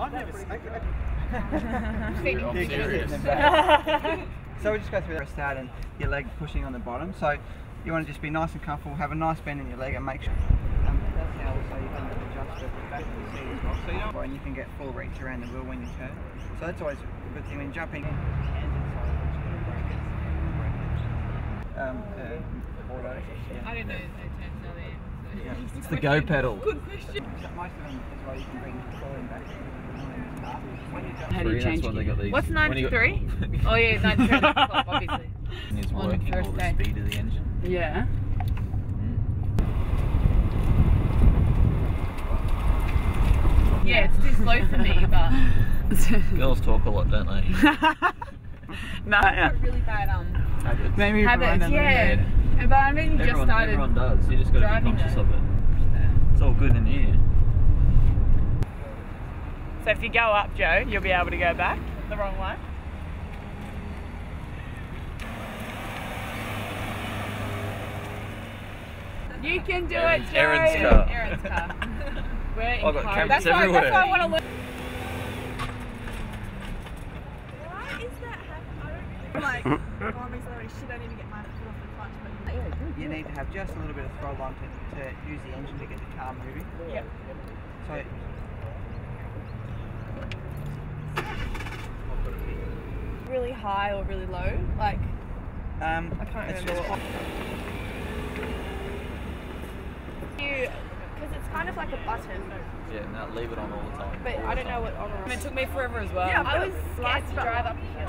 I've never seen it. So we just go through the start and your leg pushing on the bottom. So you want to just be nice and comfortable, have a nice bend in your leg and make sure. That's how also you can adjust the back of the seat as well. So you know, and you can get full reach around the wheel when you turn. So that's always a good thing when jumping. I didn't know they turned so there. Yeah. It's the go pedal. Most of them as well you can bring falling back. How do you change gear? What's 93? Oh yeah, 93 on the clock, obviously. And it's On the working first all the day. speed of the engine. Yeah. Yeah, it's too slow for me, but... Girls talk a lot, don't they? No, yeah. Really bad Habits. maybe habits, yeah. But I mean, you just started. Everyone does. You just got to be conscious of it. It's all good in here. So if you go up, Joe, you'll be able to go back the wrong way. You can do Erin's- it, Joe. Erin's car. Erin's car. We're in I've got car. cameras That's everywhere. why I want to look. Why is that happening? I'm like, oh, I'm sorry, shit, I need to get my foot off the clutch, but You need to have just a little bit of throttle on to use the engine to get the car moving. Yeah. So really high or really low, like I can't it's remember just what. Because it's kind of like a button, Yeah, now leave it on all the time. but I don't know what on or off. It took me forever as well. Yeah, I was scared to drive up here.